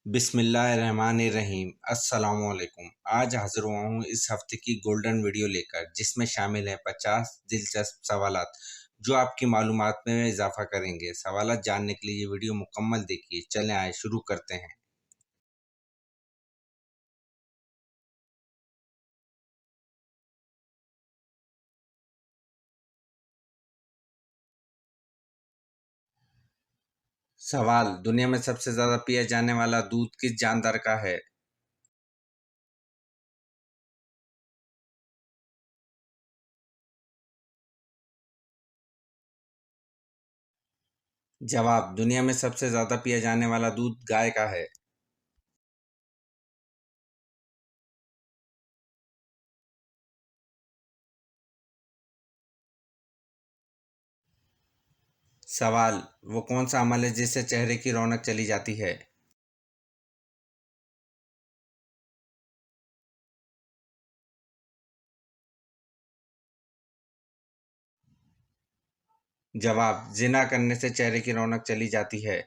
बिस्मिल्लाहिर्रहमानिर्रहीम अस्सलामुअलैकुम। आज हाजिर हुआ हूँ इस हफ्ते की गोल्डन वीडियो लेकर, जिसमें शामिल है 50 दिलचस्प सवालात जो आपकी मालूमात में इजाफा करेंगे। सवालात जानने के लिए ये वीडियो मुकम्मल देखिए। चलें आए शुरू करते हैं। सवाल: दुनिया में सबसे ज्यादा पिया जाने वाला दूध किस जानदार का है? जवाब: दुनिया में सबसे ज्यादा पिया जाने वाला दूध गाय का है। सवाल: वो कौन सा अमल है जिससे चेहरे की रौनक चली जाती है? जवाब: जिना करने से चेहरे की रौनक चली जाती है।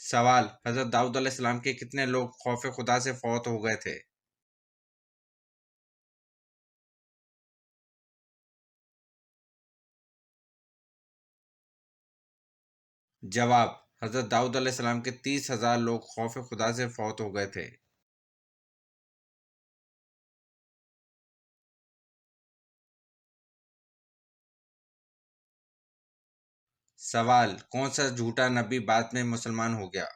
सवाल: हजरत दाऊद अलैहिस्सलाम के कितने लोग खौफ खुदा से फौत हो गए थे? जवाब: हजरत दाऊद अलैहिस्सलाम के 30,000 लोग खौफ खुदा से फौत हो गए थे। सवाल: कौन सा झूठा नबी बाद में मुसलमान हो गया?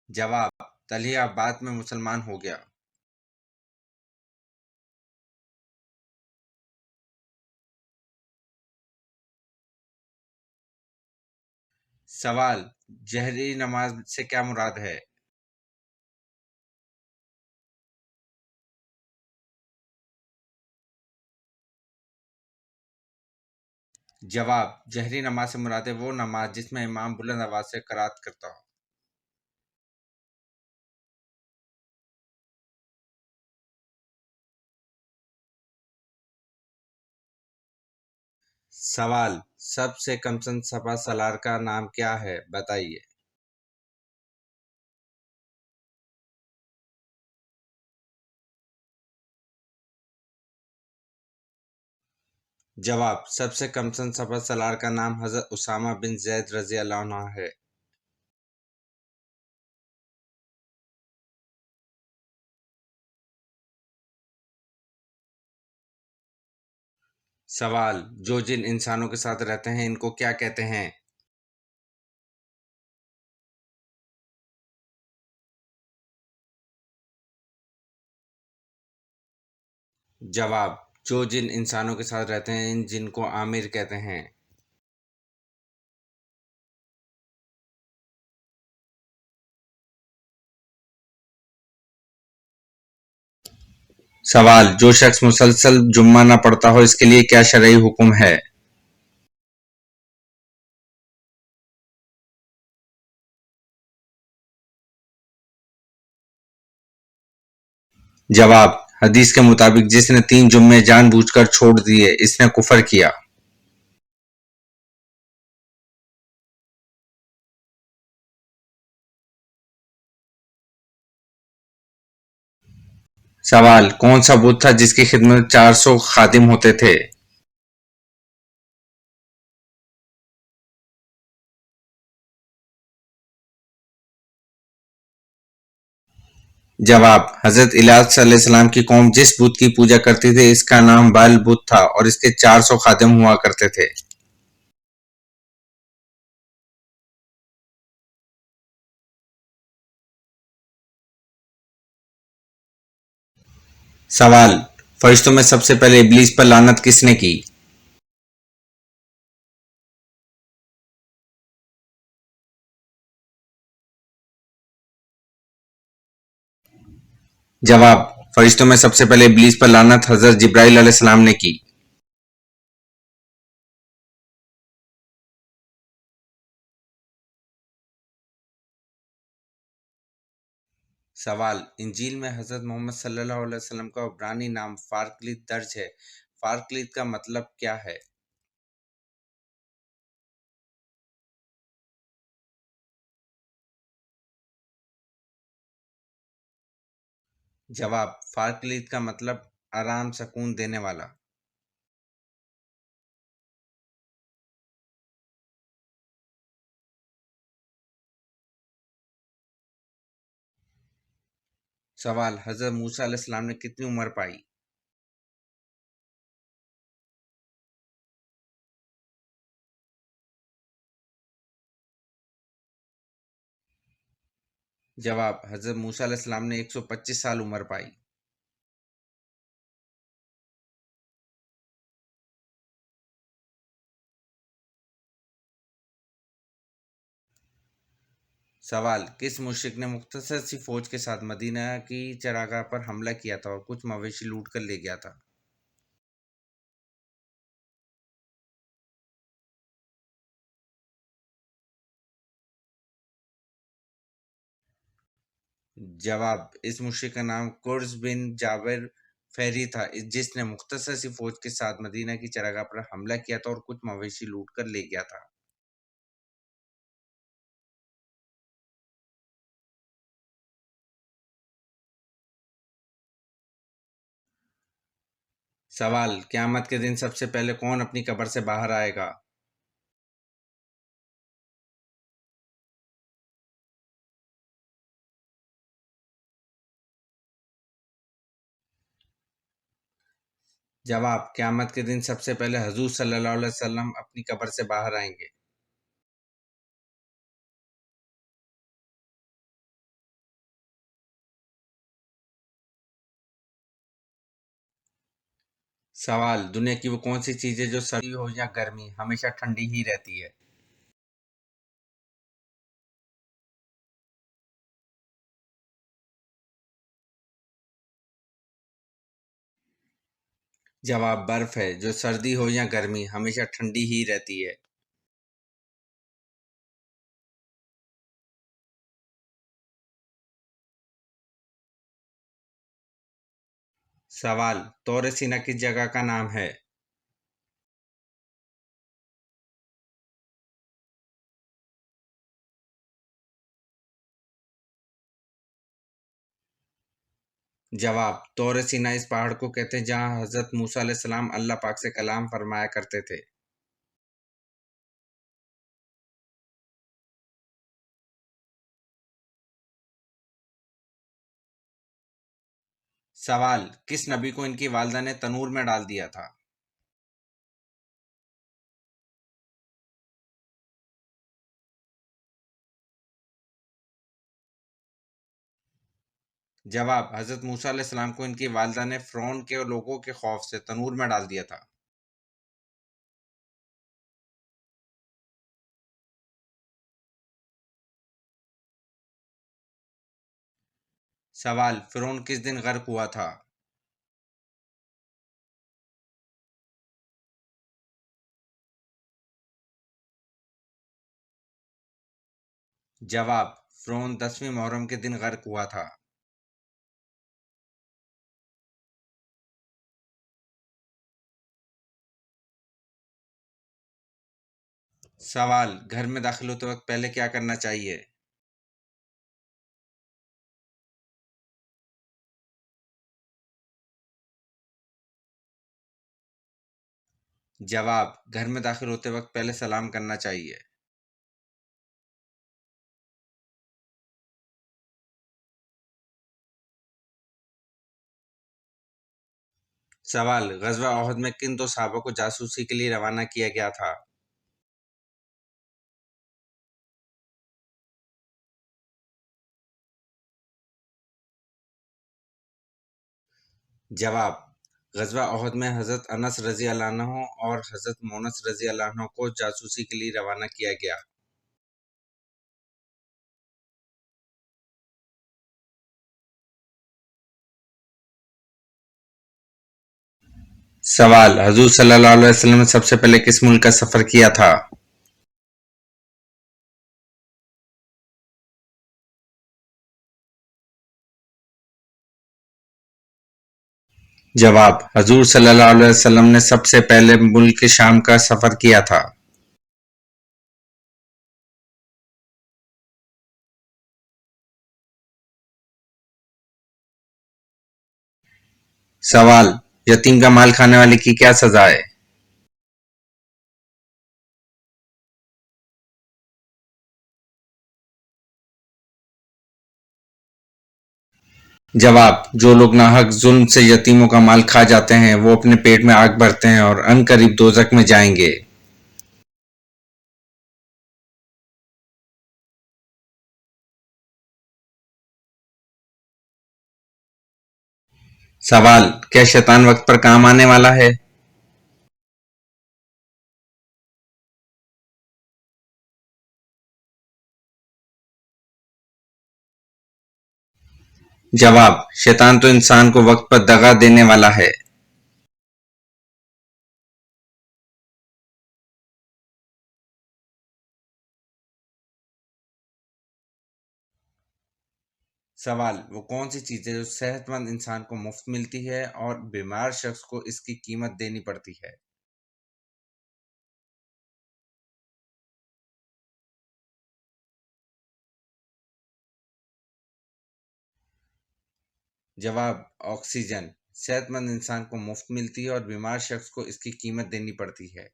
जवाब: तलिया बाद में मुसलमान हो गया। सवाल: जहरी नमाज से क्या मुराद है? जवाब: जहरी नमाज से मुराद है वो नमाज जिसमें इमाम बुलंद आवाज से क़िरात करता हो। सवाल: सबसे कमसन सपा सलार का नाम क्या है, बताइए। जवाब: सबसे कमसन सपा सलार का नाम हजरत उसामा बिन जैद रजी अल्लाह अन्हु है। सवाल: जो जिन इंसानों के साथ रहते हैं इनको क्या कहते हैं? जवाब: जो जिन इंसानों के साथ रहते हैं इन जिन को आमिर कहते हैं। सवाल: जो शख्स मुसलसल जुम्मा न पढ़ता हो इसके लिए क्या शरई हुक्म है? जवाब: हदीस के मुताबिक जिसने 3 जुम्मे जानबूझकर छोड़ दिए इसने कुफर किया। सवाल: कौन सा बुत था जिसकी खिदमत में 400 खादिम होते थे? जवाब: हजरत इलियास अलैहिस्सलाम की कौम जिस बुत की पूजा करती थी इसका नाम बाल बुत था और इसके 400 खादिम हुआ करते थे। सवाल: फरिश्तों में सबसे पहले इब्लीस पर लानत किसने की? जवाब: फरिश्तों में सबसे पहले इब्लीस पर लानत हजरत जिब्राइल अलैहिस्सलाम ने की। सवाल, इंजील में हज़रत मोहम्मद सल्लल्लाहु अलैहि वसल्लम का इब्रानी नाम फ़ारक्लीत दर्ज है। फ़ारक्लीत का मतलब क्या है? जवाब, फ़ारक्लीत का मतलब आराम सुकून देने वाला। सवाल, हज़रत मूसा अलैहिस्सलाम ने कितनी उम्र पाई? जवाब, हज़रत मूसा अलैहिस्सलाम ने 125 साल उम्र पाई। सवाल, किस मुश्रिक ने मुख्तसर सी फौज के साथ मदीना की चरागाह पर हमला किया था और कुछ मवेशी लूट कर ले गया था? जवाब, इस मुश्रिक का नाम कुर्ज़ बिन जाबिर फ़हरी था, जिसने मुख्तसर सी फौज के साथ मदीना की चरागाह पर हमला किया था और कुछ मवेशी लूट कर ले गया था। सवाल, क़यामत के दिन सबसे पहले कौन अपनी कब्र से बाहर आएगा? जवाब, क़यामत के दिन सबसे पहले हज़ूर सल्लल्लाहु अलैहि वसल्लम अपनी कब्र से बाहर आएंगे। सवाल, दुनिया की वो कौन सी चीज़ है जो सर्दी हो या गर्मी हमेशा ठंडी ही रहती है? जवाब, बर्फ है, जो सर्दी हो या गर्मी हमेशा ठंडी ही रहती है। सवाल, तौर सीना किस जगह का नाम है? जवाब, तौर सीना इस पहाड़ को कहते हैं जहां हजरत मूसा अलैहिस्सलाम अल्लाह पाक से कलाम फरमाया करते थे। सवाल, किस नबी को इनकी वालदा ने तनूर में डाल दिया था? जवाब, हजरत मूसा अलैहिस्सलाम को इनकी वालदा ने फ़िरौन के लोगों के खौफ से तनूर में डाल दिया था। सवाल, फ़िरौन किस दिन गर्क हुआ था? जवाब, फ़िरौन 10वीं मुहर्रम के दिन गर्क हुआ था। सवाल, घर में दाखिल होते वक्त पहले क्या करना चाहिए? जवाब, घर में दाखिल होते वक्त पहले सलाम करना चाहिए। सवाल, ग़ज़वा ओहद में किन दो सहाबा को जासूसी के लिए रवाना किया गया था? जवाब, ग़ज़वा ओहद में हज़रत अनस रज़ी अल्लाह अन्हु और हज़रत मोनस रज़ी अल्लाह अन्हु को जासूसी के लिए रवाना किया गया। सवाल, हज़ूर सल्लल्लाहु अलैहि वसल्लम ने सबसे पहले किस मुल्क का सफ़र किया था? जवाब: हजूर सल्लल्लाहु अलैहि वसल्लम ने सबसे पहले मुल्क शाम का सफर किया था। सवाल: यतीम का माल खाने वाले की क्या सजा है? जवाब: जो लोग नाहक जुल्म से यतीमों का माल खा जाते हैं वो अपने पेट में आग भरते हैं और अनकरीब दोजख में जाएंगे। सवाल: क्या शैतान वक्त पर काम आने वाला है? जवाब: शैतान तो इंसान को वक्त पर दगा देने वाला है। सवाल: वो कौन सी चीज है जो सेहतमंद इंसान को मुफ्त मिलती है और बीमार शख्स को इसकी कीमत देनी पड़ती है? जवाब: ऑक्सीजन। सेहतमंद इंसान को मुफ्त मिलती है और बीमार शख्स को इसकी कीमत देनी पड़ती है।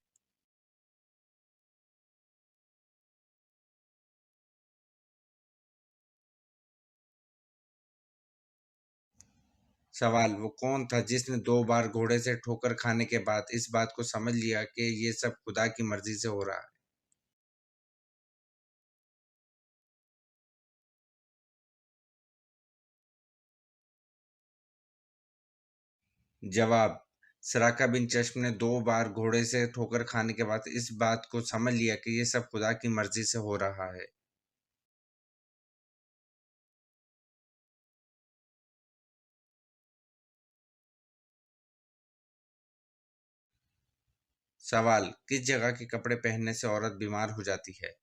सवाल: वो कौन था जिसने 2 बार घोड़े से ठोकर खाने के बाद इस बात को समझ लिया कि ये सब खुदा की मर्जी से हो रहा है? जवाब: सराका बिन चश्म ने 2 बार घोड़े से ठोकर खाने के बाद इस बात को समझ लिया कि ये सब खुदा की मर्जी से हो रहा है। सवाल: किस जगह के कपड़े पहनने से औरत बीमार हो जाती है?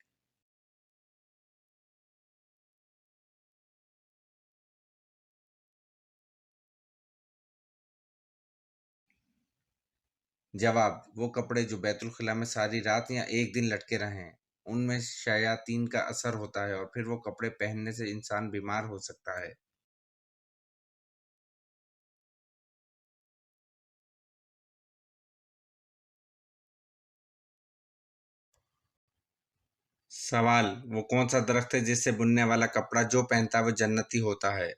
जवाब: वो कपड़े जो बैतुल खला में सारी रात या एक दिन लटके रहें, उनमें शयातीन का असर होता है और फिर वो कपड़े पहनने से इंसान बीमार हो सकता है। सवाल: वो कौन सा दरख्त है जिससे बुनने वाला कपड़ा जो पहनता है वो जन्नती होता है?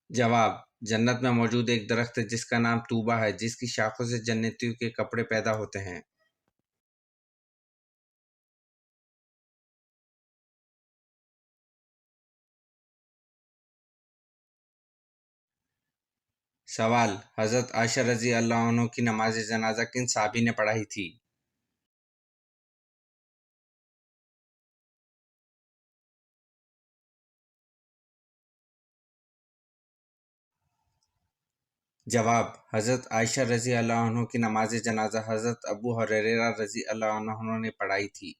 जवाब: जन्नत में मौजूद एक दरख्त है जिसका नाम तूबा है, जिसकी शाखों से जन्नतियों के कपड़े पैदा होते हैं। सवाल: हजरत आयशा रजी अल्लाह अन्हा की नमाज जनाजा किन साहबी ने पढ़ाई थी? जवाब: हजरत आयशा रजी अल्लाह अन्हा की नमाज जनाजा हजरत अबू हुरैरा रजी अल्लाह अन्हु ने पढ़ाई थी।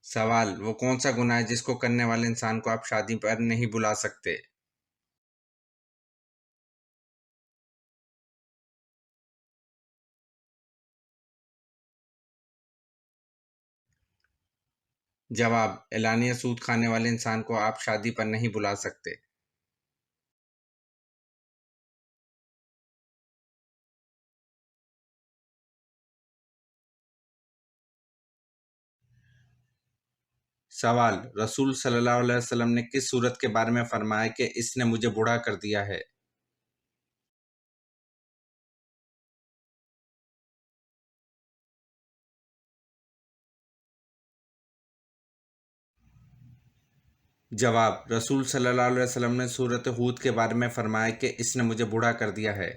सवाल: वो कौन सा गुनाह है जिसको करने वाले इंसान को आप शादी पर नहीं बुला सकते? जवाब: एलानिया सूद खाने वाले इंसान को आप शादी पर नहीं बुला सकते। सवाल: रसूल सल्लल्लाहु अलैहि वसल्लम ने किस सूरत के बारे में फरमाया कि इसने मुझे बूढ़ा कर दिया है? जवाब: रसूल सल्लल्लाहु अलैहि वसल्लम ने सूरत हूद के बारे में फरमाया कि इसने मुझे बूढ़ा कर दिया है।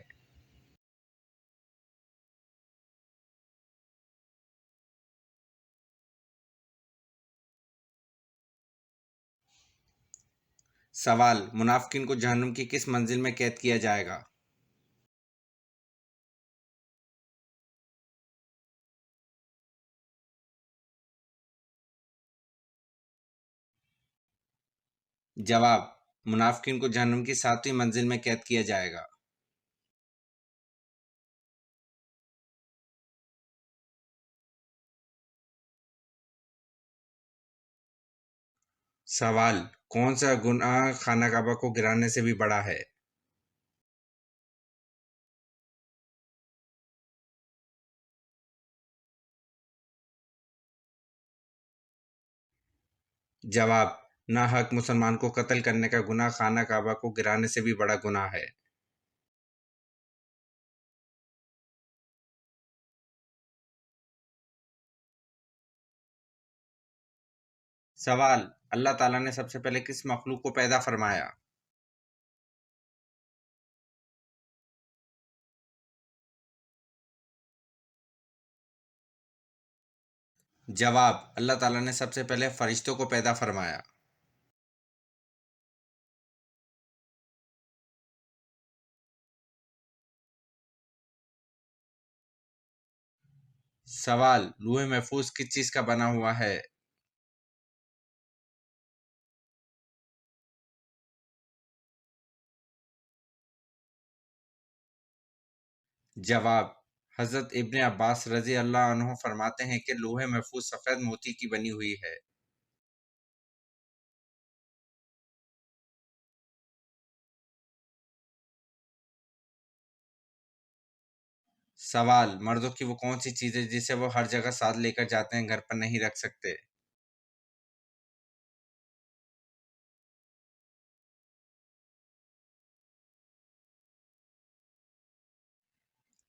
सवाल, मुनाफिकीन को जहन्नुम की किस मंजिल में कैद किया जाएगा? जवाब, मुनाफिकीन को जहन्नुम की 7वीं मंजिल में कैद किया जाएगा। सवाल, कौन सा गुनाह खाना काबा को गिराने से भी बड़ा है? जवाब, नाहक मुसलमान को कत्ल करने का गुनाह खाना काबा को गिराने से भी बड़ा गुनाह है। सवाल, अल्लाह ताला ने सबसे पहले किस मखलूक को पैदा फरमाया? जवाब, अल्लाह ताला ने सबसे पहले फरिश्तों को पैदा फरमाया। सवाल, लूहे महफूज किस चीज का बना हुआ है? जवाब, हजरत इब्ने अब्बास रजी अल्लाह अन्हु फरमाते हैं कि लौह महफूज सफेद मोती की बनी हुई है। सवाल, मर्दों की वो कौन सी चीज है जिसे वो हर जगह साथ लेकर जाते हैं, घर पर नहीं रख सकते?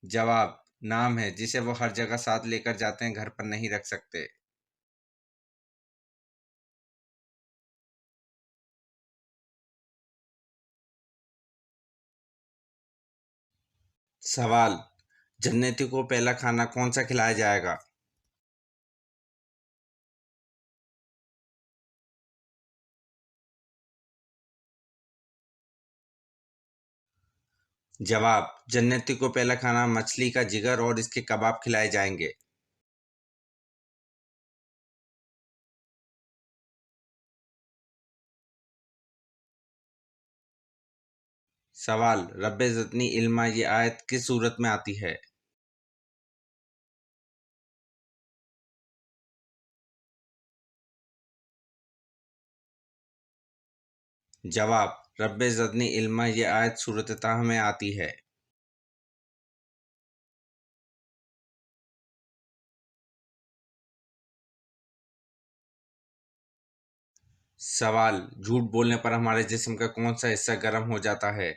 जवाब, नाम है जिसे वो हर जगह साथ लेकर जाते हैं, घर पर नहीं रख सकते। सवाल, जन्नती को पहला खाना कौन सा खिलाया जाएगा? जवाब, जन्नती को पहला खाना मछली का जिगर और इसके कबाब खिलाए जाएंगे। सवाल, रब्बे ज़िदनी इल्मा ये आयत किस सूरत में आती है? जवाब, रब्बे ज़िदनी इल्मा ये आयत सूरत ताह में आती है। सवाल, झूठ बोलने पर हमारे जिस्म का कौन सा हिस्सा गर्म हो जाता है?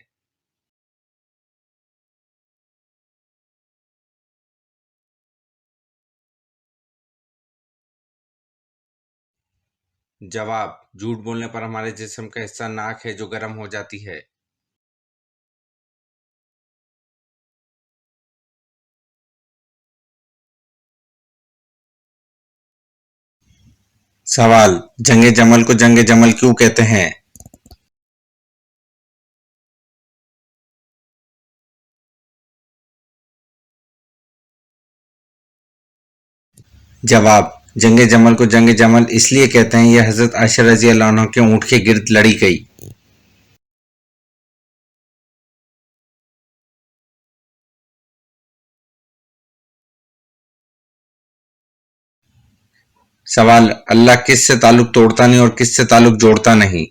जवाब, झूठ बोलने पर हमारे जिस्म का हिस्सा नाक है जो गर्म हो जाती है। सवाल, जंगे जमल को जंगे जमल क्यों कहते हैं? जवाब, जंगे जमल को जंगे जमल इसलिए कहते हैं यह हजरत आयशा रजी अल्लाह अन्हा के ऊँट के गिर्द लड़ी गई। सवाल, अल्लाह किस से ताल्लुक तोड़ता नहीं और किस से ताल्लुक जोड़ता नहीं?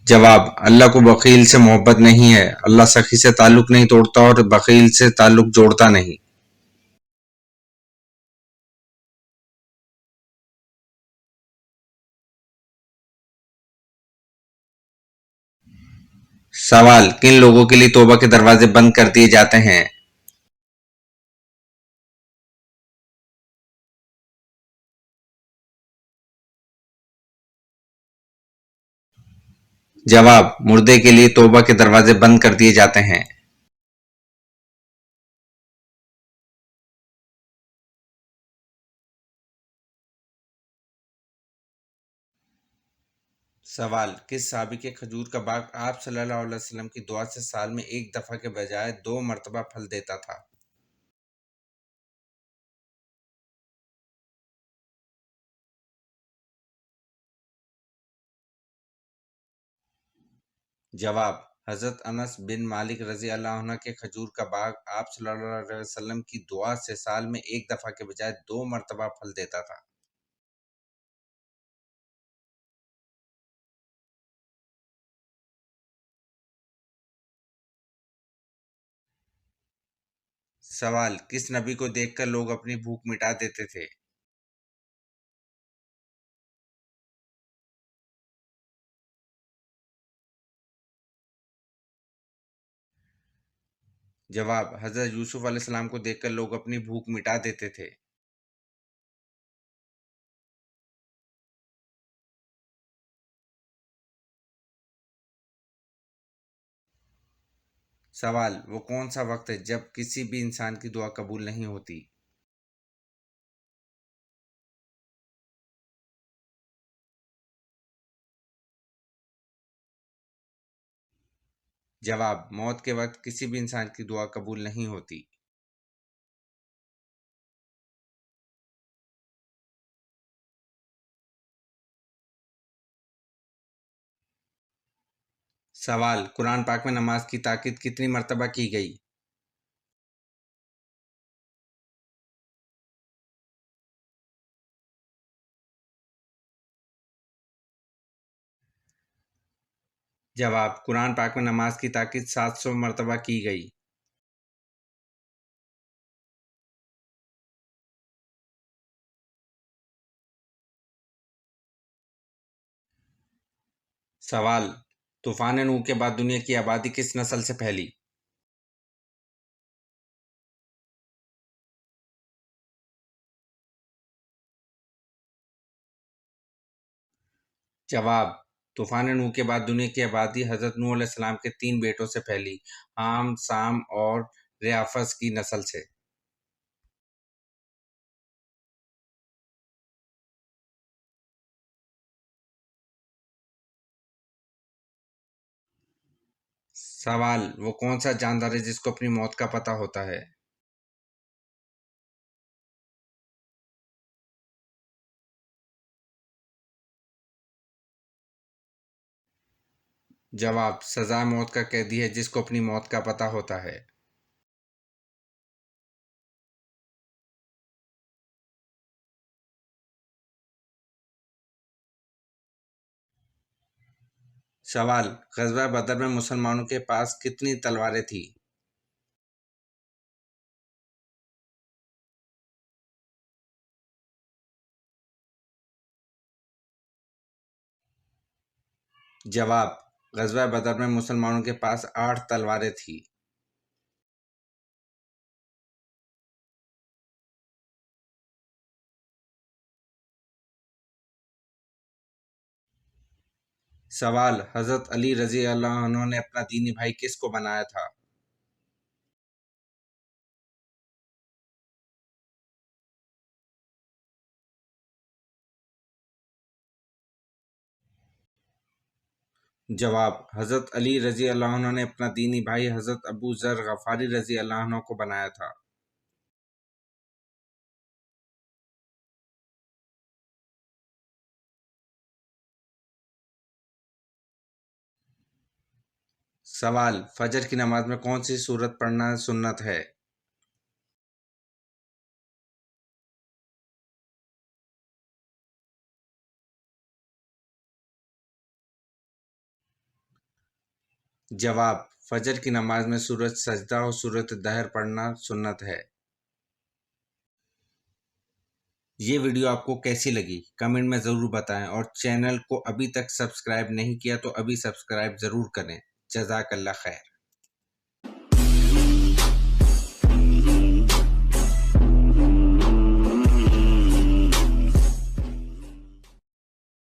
जवाब, अल्लाह को बकील से मोहब्बत नहीं है। अल्लाह सखी से ताल्लुक नहीं तोड़ता और बकील से ताल्लुक जोड़ता नहीं। सवाल, किन लोगों के लिए तौबा के दरवाजे बंद कर दिए जाते हैं? जवाब, मुर्दे के लिए तौबा के दरवाजे बंद कर दिए जाते हैं। सवाल: किस सहाबी के खजूर का बाग आप सल्लल्लाहु अलैहि वसल्लम की दुआ से साल में एक दफा के बजाय 2 मर्तबा फल देता था? जवाब: हजरत अनस बिन मालिक रजी अल्लाह अन्हु के खजूर का बाग आप सल्लल्लाहु अलैहि वसल्लम की दुआ से साल में एक दफा के बजाय 2 मर्तबा फल देता था। सवाल: किस नबी को देखकर लोग अपनी भूख मिटा देते थे? जवाब: हजरत यूसुफ अलैहिस्सलाम को देखकर लोग अपनी भूख मिटा देते थे। सवाल: वो कौन सा वक्त है जब किसी भी इंसान की दुआ कबूल नहीं होती? जवाब: मौत के वक्त किसी भी इंसान की दुआ कबूल नहीं होती। सवाल: कुरान पाक में नमाज की ताकीद कितनी मर्तबा की गई? जवाब: कुरान पाक में नमाज की ताकीद 700 मर्तबा की गई। सवाल: तूफान नूह के बाद दुनिया की आबादी किस नस्ल से फैली? जवाब: तूफान नूह के बाद दुनिया की आबादी हजरत नूह अलैहिस्सलाम के 3 बेटों से फैली, हाम, साम और रियाफस की नस्ल से। सवाल: वो कौन सा जानदार है जिसको अपनी मौत का पता होता है? जवाब: सजा मौत का कैदी है जिसको अपनी मौत का पता होता है। सवाल: ग़ज़वा बदर में मुसलमानों के पास कितनी तलवारें थीं? जवाब: ग़ज़वा बदर में मुसलमानों के पास 8 तलवारें थीं। सवाल: हज़रत अली रज़ी अल्लाह अन्हु ने अपना दीनी भाई किसको बनाया था? जवाब: हज़रत अली रज़ी अल्लाह अन्हु ने अपना दीनी भाई हज़रत अबू ज़र ग़फ़ारी रज़ी अल्लाह अन्हु को बनाया था। सवाल: फजर की नमाज में कौन सी सूरत पढ़ना सुन्नत है? जवाब: फजर की नमाज में सूरत सजदा और सूरत दहर पढ़ना सुन्नत है। ये वीडियो आपको कैसी लगी कमेंट में ज़रूर बताएं और चैनल को अभी तक सब्सक्राइब नहीं किया तो अभी सब्सक्राइब ज़रूर करें। जज़ाकल्लाह खैर।